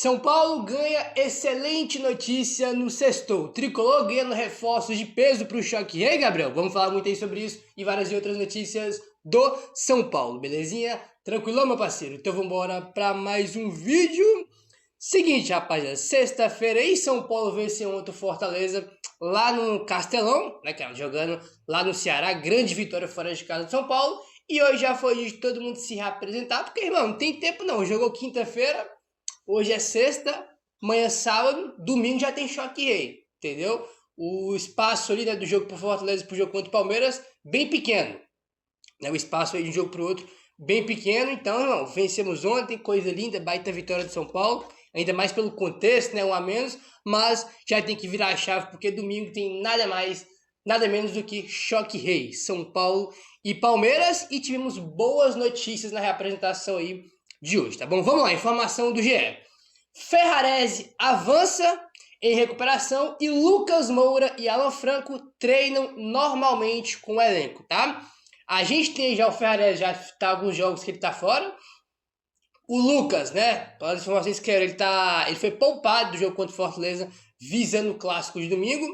São Paulo ganha excelente notícia no sextou. Tricolor ganhando reforços de peso para o choque. E aí, Gabriel? Vamos falar muito aí sobre isso e várias outras notícias do São Paulo, belezinha? Tranquilão, meu parceiro? Então vamos embora para mais um vídeo. Seguinte, rapaziada, sexta-feira aí São Paulo venceu ontem o Fortaleza lá no Castelão, né, cara, jogando lá no Ceará, grande vitória fora de casa do São Paulo. E hoje já foi de todo mundo se reapresentar, porque, irmão, não tem tempo não, jogou quinta-feira. Hoje é sexta, amanhã é sábado, domingo já tem choque rei, entendeu? O espaço ali, né, do jogo pro Fortaleza pro jogo contra o Palmeiras, bem pequeno. Né? O espaço aí de um jogo pro outro, bem pequeno. Então, irmão, vencemos ontem, coisa linda, baita vitória de São Paulo. Ainda mais pelo contexto, né, um a menos. Mas já tem que virar a chave, porque domingo tem nada mais, nada menos do que choque rei. São Paulo e Palmeiras. E tivemos boas notícias na reapresentação aí de hoje, tá bom? Vamos lá, informação do GE. Ferrarese avança em recuperação e Lucas Moura e Alan Franco treinam normalmente com o elenco, tá? A gente tem já o Ferrarese, já tá alguns jogos que ele tá fora. O Lucas, né, pelas informações que ele foi poupado do jogo contra o Fortaleza, visando o clássico de domingo.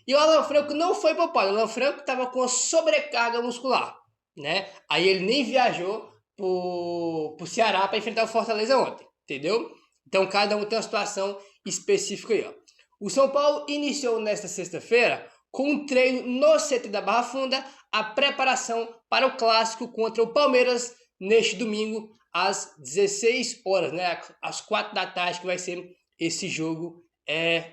E o Alan Franco não foi poupado, o Alan Franco tava com sobrecarga muscular, né? Aí ele nem viajou pro Ceará para enfrentar o Fortaleza ontem, entendeu? Então cada um tem uma situação específica aí, ó. O São Paulo iniciou nesta sexta-feira com um treino no CT da Barra Funda, a preparação para o clássico contra o Palmeiras neste domingo às 16 horas, né? Às 4 da tarde que vai ser esse jogo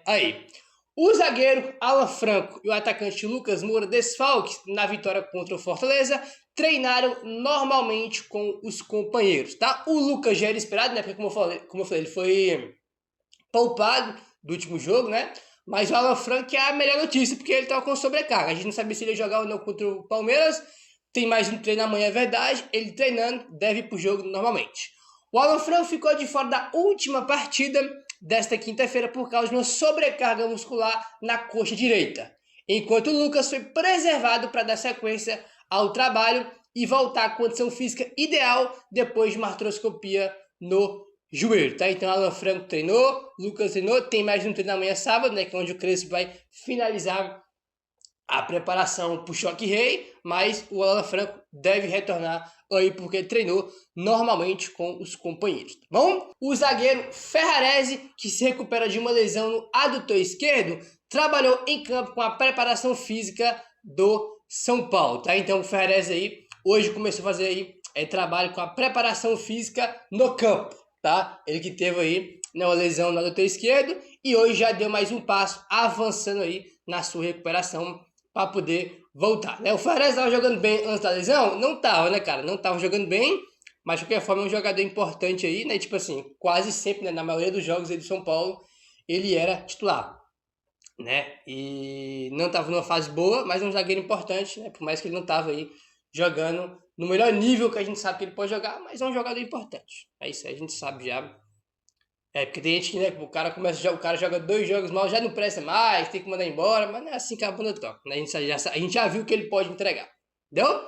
aí. O zagueiro Alan Franco e o atacante Lucas Moura, desfalques na vitória contra o Fortaleza, treinaram normalmente com os companheiros, tá? O Lucas já era esperado, né? Porque como eu falei, ele foi poupado do último jogo, né? Mas o Alan Franco é a melhor notícia, porque ele estava com sobrecarga. A gente não sabia se ele ia jogar ou não contra o Palmeiras. Tem mais um treino amanhã, é verdade. Ele treinando, deve ir pro jogo normalmente. O Alan Franco ficou de fora da última partida desta quinta-feira por causa de uma sobrecarga muscular na coxa direita, enquanto o Lucas foi preservado para dar sequência ao trabalho e voltar à condição física ideal depois de uma artroscopia no joelho, tá? Então Alan Franco treinou, Lucas treinou, tem mais um treino amanhã sábado, né, que é onde o Crespo vai finalizar a preparação para o choque rei, mas o Alan Franco deve retornar aí porque treinou normalmente com os companheiros, tá bom? O zagueiro Ferrarese, que se recupera de uma lesão no adutor esquerdo, trabalhou em campo com a preparação física do São Paulo, tá? Então o Ferrarese aí hoje começou a fazer aí trabalho com a preparação física no campo, tá? Ele que teve aí uma lesão no adutor esquerdo e hoje já deu mais um passo avançando aí na sua recuperação para poder voltar, né? O Ferrarese estava jogando bem antes da lesão? Não estava, né, cara? Não estava jogando bem, mas de qualquer forma é um jogador importante aí, né? Tipo assim, quase sempre, né, na maioria dos jogos aí do São Paulo, ele era titular, né? E não estava numa fase boa, mas é um zagueiro importante, né? Por mais que ele não estava aí jogando no melhor nível que a gente sabe que ele pode jogar, mas é um jogador importante. É isso aí, a gente sabe já. Porque tem gente que, né, o cara joga 2 jogos mal, já não presta mais, tem que mandar embora, mas não é assim que a bunda toca, né? A gente já viu que ele pode entregar, entendeu?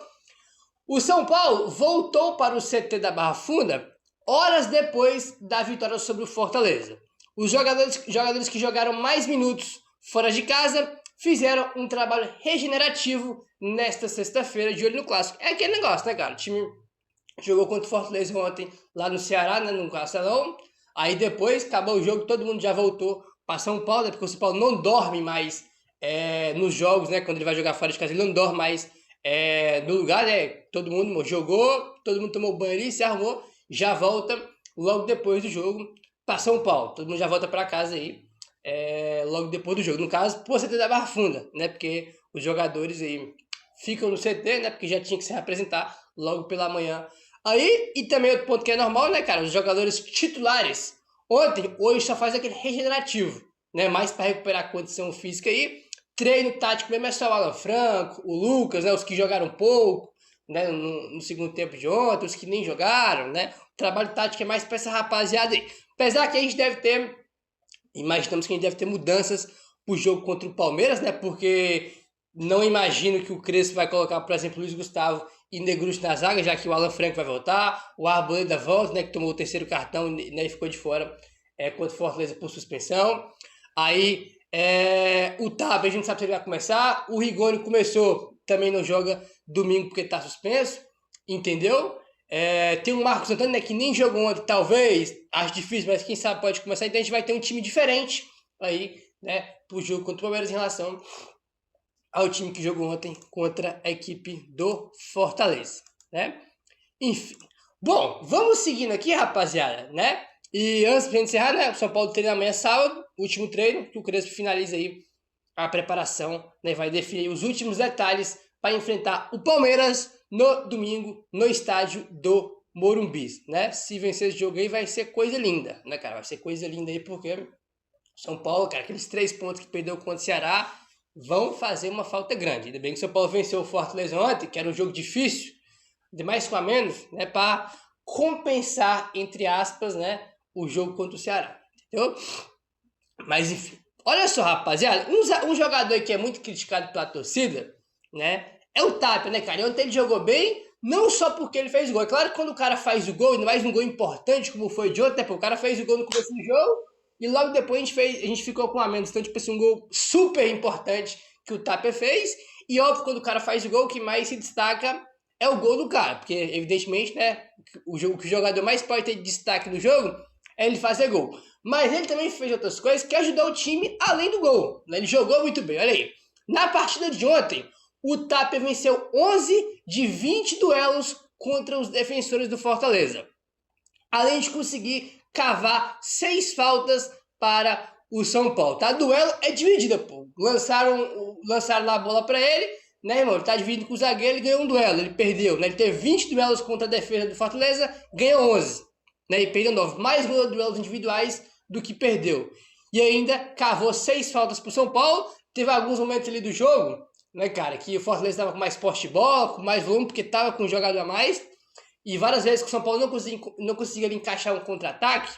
O São Paulo voltou para o CT da Barra Funda horas depois da vitória sobre o Fortaleza. Os jogadores que jogaram mais minutos fora de casa fizeram um trabalho regenerativo nesta sexta-feira de olho no clássico. É aquele negócio, né, cara? O time jogou contra o Fortaleza ontem lá no Ceará, né, no Castelão. Aí depois, acabou o jogo, todo mundo já voltou para São Paulo, né, porque o São Paulo não dorme mais nos jogos, né? Quando ele vai jogar fora de casa, ele não dorme mais no lugar, né? Todo mundo jogou, todo mundo tomou banho ali, se arrumou, já volta logo depois do jogo para São Paulo. Todo mundo já volta para casa aí logo depois do jogo. No caso, por CT da Barra Funda, né? Porque os jogadores aí ficam no CT, né? Porque já tinha que se representar logo pela manhã. Aí, e também outro ponto que é normal, né, cara? Os jogadores titulares hoje só faz aquele regenerativo, né? Mais para recuperar a condição física aí. Treino tático mesmo é só o Alan Franco, o Lucas, né? Os que jogaram pouco, né? No segundo tempo de ontem, os que nem jogaram, né? O trabalho tático é mais para essa rapaziada aí. Apesar que a gente deve ter, imaginamos que a gente deve ter mudanças pro jogo contra o Palmeiras, né? Porque não imagino que o Crespo vai colocar, por exemplo, Luiz Gustavo e Negrucci na zaga, já que o Alan Franco vai voltar, o Arboleda volta, né, que tomou o terceiro cartão, né, e ficou de fora contra o Fortaleza por suspensão. Aí o Tab, a gente sabe se ele vai começar. O Rigoni começou, também não joga domingo porque tá suspenso, entendeu? Tem o Marcos Antônio, né, que nem jogou ontem, talvez, acho difícil, mas quem sabe pode começar. Então a gente vai ter um time diferente aí, né, pro jogo contra o Palmeiras em relação ao time que jogou ontem contra a equipe do Fortaleza, né? Enfim. Bom, vamos seguindo aqui, rapaziada, né? E antes de encerrar, né, o São Paulo treina amanhã sábado, último treino, que o Crespo finaliza aí a preparação, né, vai definir os últimos detalhes para enfrentar o Palmeiras no domingo no estádio do Morumbi, né? Se vencer esse jogo aí vai ser coisa linda, né, cara? Vai ser coisa linda aí porque São Paulo, cara, aqueles 3 pontos que perdeu contra o Ceará vão fazer uma falta grande. Ainda bem que o São Paulo venceu o Fortaleza ontem, que era um jogo difícil, de mais com a menos, né, para compensar, entre aspas, né, o jogo contra o Ceará, entendeu? Mas enfim, olha só, rapaziada, um jogador que é muito criticado pela torcida, né, é o Tapia, né, cara? Ontem ele jogou bem, não só porque ele fez gol. É claro que quando o cara faz o gol, ainda mais um gol importante como foi de ontem, né, pô, o cara fez o gol no começo do jogo e logo depois a gente ficou com a menos. Então, tipo assim, um gol super importante que o Tapia fez. E óbvio, quando o cara faz o gol, o que mais se destaca é o gol do cara, porque evidentemente, né, o que o jogador mais pode ter de destaque no jogo é ele fazer gol. Mas ele também fez outras coisas que ajudou o time além do gol, né? Ele jogou muito bem, olha aí. Na partida de ontem, o Tapia venceu 11 de 20 duelos contra os defensores do Fortaleza, além de conseguir cavar 6 faltas para o São Paulo, tá? Duelo é dividida, pô. Lançaram lá a bola para ele, né, irmão? Ele tá dividindo com o zagueiro, ele ganhou um duelo, ele perdeu, né? Ele teve 20 duelos contra a defesa do Fortaleza, ganhou 11, né? E perdeu 9, mais duelos individuais do que perdeu. E ainda cavou 6 faltas pro São Paulo. Teve alguns momentos ali do jogo, né, cara, que o Fortaleza tava com mais poste de bola, com mais volume, porque tava com um jogador a mais. E várias vezes que o São Paulo não conseguia encaixar um contra-ataque,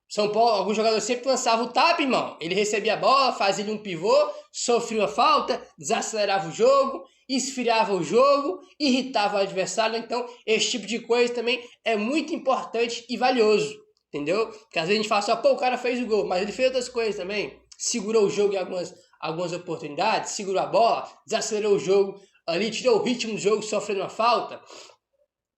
São Paulo, algum jogador sempre lançava o tapa, irmão. Ele recebia a bola, fazia um pivô, sofria uma falta, desacelerava o jogo, esfriava o jogo, irritava o adversário. Então, esse tipo de coisa também é muito importante e valioso, entendeu? Porque às vezes a gente fala só, pô, o cara fez o gol, mas ele fez outras coisas também. Segurou o jogo em algumas oportunidades, segurou a bola, desacelerou o jogo ali, tirou o ritmo do jogo, sofrendo uma falta.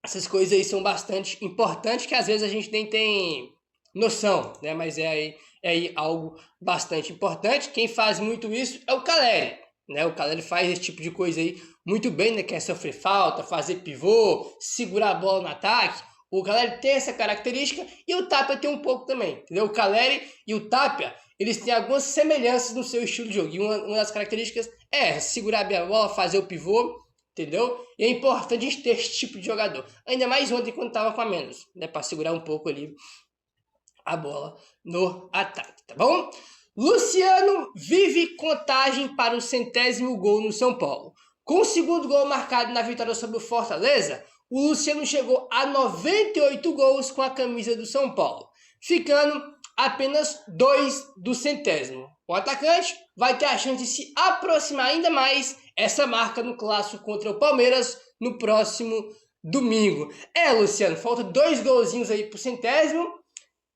Essas coisas aí são bastante importantes, que às vezes a gente nem tem noção, né? Mas é aí algo bastante importante. Quem faz muito isso é o Caleri, né? O Caleri faz esse tipo de coisa aí muito bem, né? Quer sofrer falta, fazer pivô, segurar a bola no ataque. O Caleri tem essa característica e o Tapia tem um pouco também, entendeu? O Caleri e o Tapia, eles têm algumas semelhanças no seu estilo de jogo. E uma das características é segurar bem a bola, fazer o pivô, entendeu? E é importante a gente ter esse tipo de jogador. Ainda mais ontem quando tava com a menos, né? Para segurar um pouco ali a bola no ataque, tá bom? Luciano vive contagem para o 100º gol no São Paulo. Com o segundo gol marcado na vitória sobre o Fortaleza, o Luciano chegou a 98 gols com a camisa do São Paulo, ficando apenas 2 do 100º. O atacante vai ter a chance de se aproximar ainda mais essa marca no clássico contra o Palmeiras no próximo domingo. Luciano, falta 2 golzinhos aí pro 100º.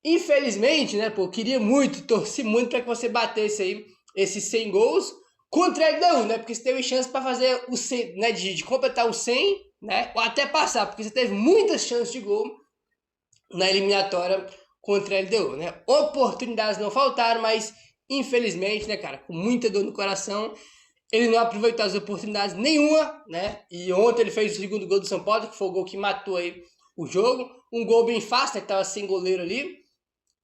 Infelizmente, né, pô, queria muito, torci muito para que você batesse aí esses 100 gols contra a LDU, né, porque você teve chance para fazer o 100, né, de completar o 100, né, ou até passar, porque você teve muitas chances de gol na eliminatória contra a LDU, né. Oportunidades não faltaram, mas infelizmente, né, cara, com muita dor no coração, ele não aproveitou as oportunidades nenhuma, né, e ontem ele fez o segundo gol do São Paulo, que foi o gol que matou aí o jogo, um gol bem fácil, né, que tava sem goleiro ali.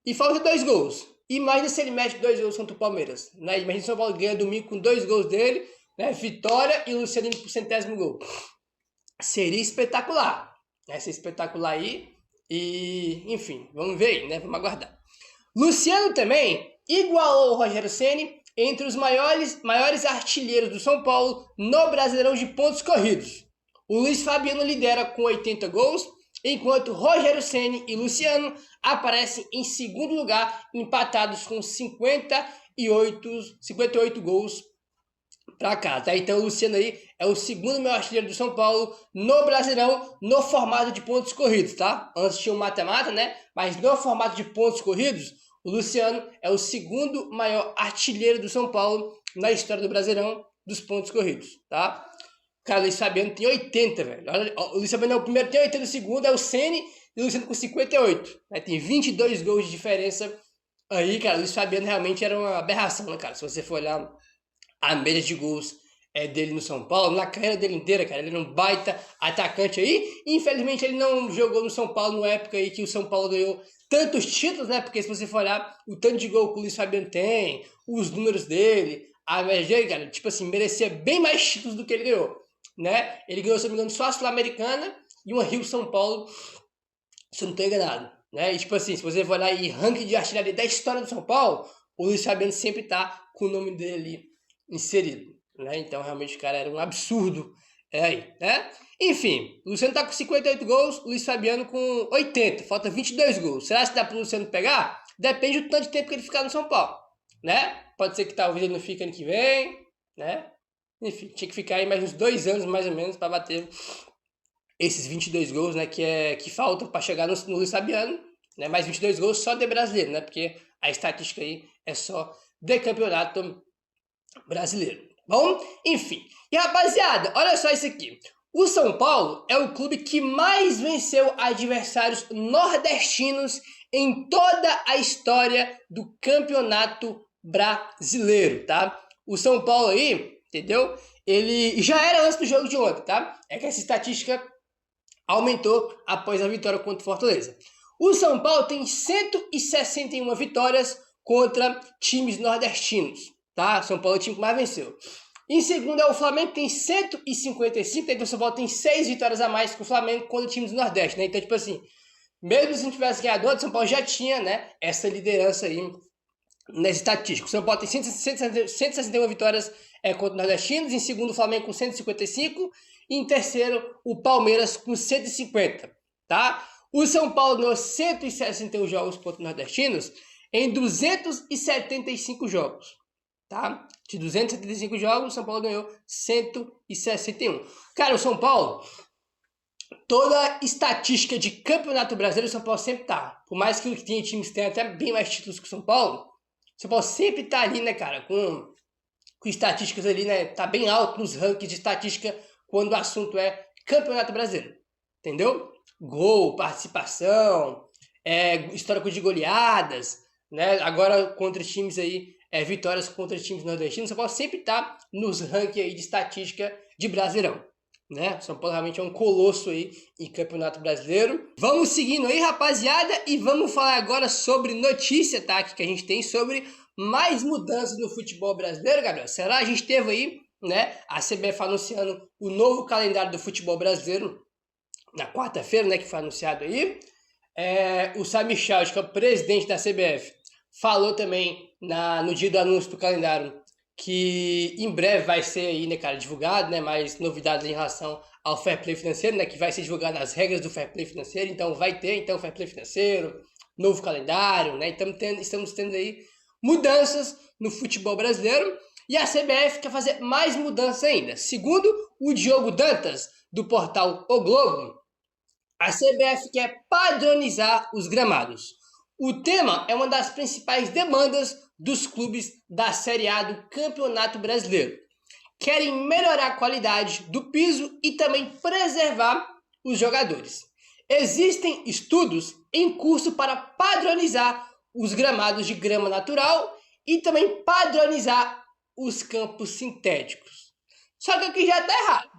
E falta 2 gols. Imagina se ele mete 2 gols contra o Palmeiras, né? Imagina se o São Paulo ganha domingo com 2 gols dele, né? Vitória e Luciano indo pro 100º gol. Seria espetacular, né? Seria espetacular aí. E, enfim, vamos ver aí, né? Vamos aguardar. Luciano também igualou o Rogério Ceni entre os maiores artilheiros do São Paulo no Brasileirão de pontos corridos. O Luiz Fabiano lidera com 80 gols, enquanto Rogério Ceni e Luciano aparecem em segundo lugar, empatados com 58 gols pra cá, tá? Então o Luciano aí é o segundo maior artilheiro do São Paulo no Brasileirão, no formato de pontos corridos, tá? Antes tinha um mata-mata, né? Mas no formato de pontos corridos, o Luciano é o segundo maior artilheiro do São Paulo na história do Brasileirão dos pontos corridos, tá? Cara, o Luiz Fabiano tem 80, velho. O Luiz Fabiano é o primeiro, tem 80, o segundo é o Ceni e o Luciano com 58. Né? Tem 22 gols de diferença aí, cara. O Luiz Fabiano realmente era uma aberração, né, cara? Se você for olhar a média de gols dele no São Paulo, na carreira dele inteira, cara. Ele era um baita atacante aí. Infelizmente, ele não jogou no São Paulo numa época aí que o São Paulo ganhou tantos títulos, né? Porque se você for olhar o tanto de gol que o Luiz Fabiano tem, os números dele, a média dele, cara, tipo assim, merecia bem mais títulos do que ele ganhou, né? Ele ganhou, se não me engano, só a Sul-Americana e uma Rio-São Paulo, se eu não estou enganado, né? E tipo assim, se você for olhar em ranking de artilharia da história do São Paulo, o Luiz Fabiano sempre tá com o nome dele ali inserido, né? Então realmente o cara era um absurdo aí, né? Enfim, o Luciano tá com 58 gols, o Luiz Fabiano com 80, falta 22 gols. Será que dá pro Luciano pegar? Depende do tanto de tempo que ele ficar no São Paulo, né? Pode ser que talvez ele não fique ano que vem, né? Enfim, tinha que ficar aí mais uns 2 anos mais ou menos para bater esses 22 gols, né, que faltam para chegar no Luiz Fabiano, né? Mais 22 gols só de brasileiro, né? Porque a estatística aí é só de campeonato brasileiro. Bom, enfim. E rapaziada, olha só isso aqui. O São Paulo é o clube que mais venceu adversários nordestinos em toda a história do campeonato brasileiro, tá? O São Paulo aí, entendeu? Ele já era antes do jogo de ontem, tá? É que essa estatística aumentou após a vitória contra o Fortaleza. O São Paulo tem 161 vitórias contra times nordestinos, tá? São Paulo é o time que mais venceu. Em segundo é o Flamengo, que tem 155, então o São Paulo tem 6 vitórias a mais que o Flamengo contra times do Nordeste, né? Então, tipo assim, mesmo se não tivesse ganhado antes, o São Paulo já tinha, né, essa liderança aí nessa estatística. O São Paulo tem 161 vitórias contra nordestinos, em segundo o Flamengo com 155 e em terceiro o Palmeiras com 150, tá? O São Paulo ganhou 161 jogos contra nordestinos em 275 jogos, tá? De 275 jogos, o São Paulo ganhou 161. Cara, o São Paulo, toda estatística de campeonato brasileiro, o São Paulo sempre tá. Por mais que tenha times que tenham até bem mais títulos que o São Paulo sempre tá ali, né, cara, com estatísticas ali, né, tá bem alto nos rankings de estatística quando o assunto é campeonato brasileiro, entendeu? Gol, participação, histórico de goleadas, né, agora contra times aí, vitórias contra times nordestinos, o São Paulo sempre tá nos rankings aí de estatística de Brasileirão, né? São Paulo realmente é um colosso aí em campeonato brasileiro. Vamos seguindo aí, rapaziada, e vamos falar agora sobre notícia, tá? Que a gente tem sobre mais mudanças no futebol brasileiro, Gabriel. Será? A gente teve aí, né, a CBF anunciando o novo calendário do futebol brasileiro na quarta-feira, né, que foi anunciado aí. O Sami Michel, que é o presidente da CBF, falou também no dia do anúncio do calendário que em breve vai ser aí, né, cara, divulgado, né, mais novidades em relação ao fair play financeiro, né, que vai ser divulgado as regras do fair play financeiro, então vai ter, então, fair play financeiro, novo calendário, né, estamos tendo aí mudanças no futebol brasileiro e a CBF quer fazer mais mudanças ainda. Segundo o Diogo Dantas, do portal O Globo, a CBF quer padronizar os gramados. O tema é uma das principais demandas dos clubes da Série A do Campeonato Brasileiro. Querem melhorar a qualidade do piso e também preservar os jogadores. Existem estudos em curso para padronizar os gramados de grama natural e também padronizar os campos sintéticos. Só que aqui já está errado.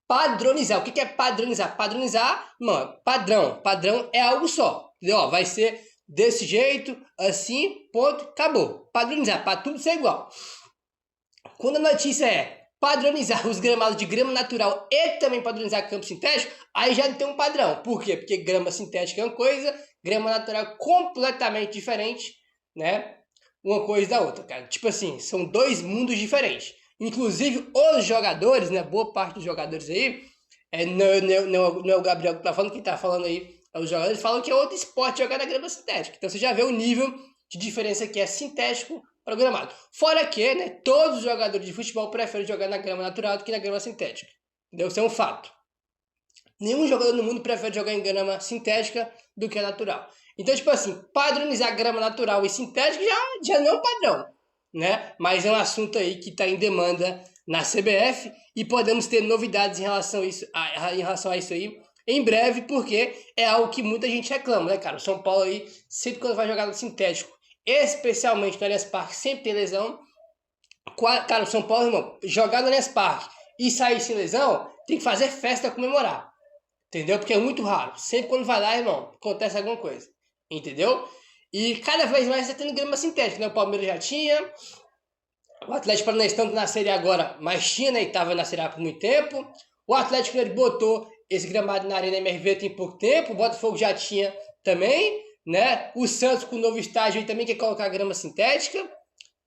Padronizar. O que é padronizar? Padronizar, mano, padrão. Padrão é algo só. Entendeu? Ó, vai ser desse jeito, assim, ponto, acabou. Padronizar, para tudo ser igual. Quando a notícia é padronizar os gramados de grama natural e também padronizar campo sintético, aí já não tem um padrão. Por quê? Porque grama sintética é uma coisa, grama natural é completamente diferente, né? Uma coisa da outra, cara. Tipo assim, são dois mundos diferentes. Inclusive, os jogadores, né? Boa parte dos jogadores aí, não é o Gabriel que tá falando, quem tá falando aí é os jogadores, falam que é outro esporte jogar na grama sintética. Então você já vê o nível de diferença que é sintético para o gramado. Fora que, né, todos os jogadores de futebol preferem jogar na grama natural do que na grama sintética. Entendeu? Isso é um fato. Nenhum jogador no mundo prefere jogar em grama sintética do que a natural. Então, tipo assim, padronizar grama natural e sintética já não é um padrão, né? Mas é um assunto aí que está em demanda na CBF e podemos ter novidades em relação a isso aí em breve, porque é algo que muita gente reclama, né, cara? O São Paulo aí, sempre quando vai jogar no sintético, especialmente no Allianz Parque, sempre tem lesão. Cara, o São Paulo, irmão, jogar no Allianz Parque e sair sem lesão, tem que fazer festa comemorar. Entendeu? Porque é muito raro. Sempre quando vai lá, irmão, acontece alguma coisa. Entendeu? E cada vez mais você tendo grama sintética, né? O Palmeiras já tinha. O Atlético Paranaense tanto na Série A agora, mas tinha, né? E estava na Série A por muito tempo. O Atlético ele botou esse gramado na Arena MRV tem pouco tempo. O Botafogo já tinha também, né? O Santos com o novo estágio aí também quer colocar grama sintética,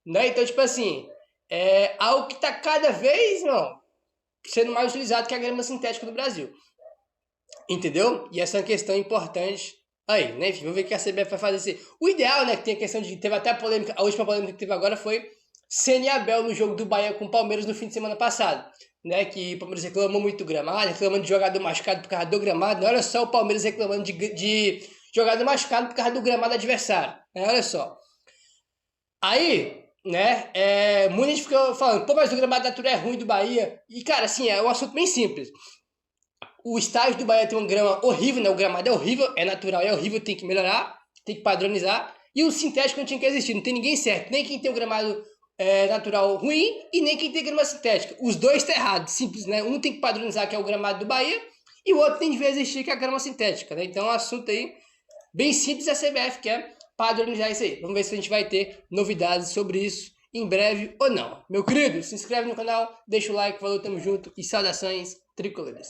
né? Então, tipo assim, é algo que está cada vez, irmão, sendo mais utilizado que a grama sintética no Brasil. Entendeu? E essa é uma questão importante aí, né? Enfim, vamos ver o que a CBF vai fazer. O ideal, né, que tem a questão de... Teve até a polêmica, a última polêmica que teve agora foi Ceni e Abel no jogo do Bahia com o Palmeiras no fim de semana passado, né? Que o Palmeiras reclamou muito do gramado, reclamando de jogador machucado por causa do gramado. Não, olha só o Palmeiras reclamando de jogador machucado por causa do gramado adversário, né? Olha só. Aí, né, muita gente fica falando, pô, mas o gramado natural é ruim do Bahia. E, cara, assim, é um assunto bem simples. O estádio do Bahia tem uma grama horrível, né? O gramado é horrível, é natural, é horrível, tem que melhorar, tem que padronizar. E o sintético não tinha que existir, não tem ninguém certo. Nem quem tem o gramado natural ruim e nem quem tem grama sintética. Os dois estão errados, simples, né? Um tem que padronizar, que é o gramado do Bahia, e o outro tem que existir, que é a grama sintética, né? Então é um assunto aí bem simples, a CBF quer padronizar isso aí. Vamos ver se a gente vai ter novidades sobre isso em breve ou não. Meu querido, se inscreve no canal, deixa o like, valeu, tamo junto e saudações tricolores.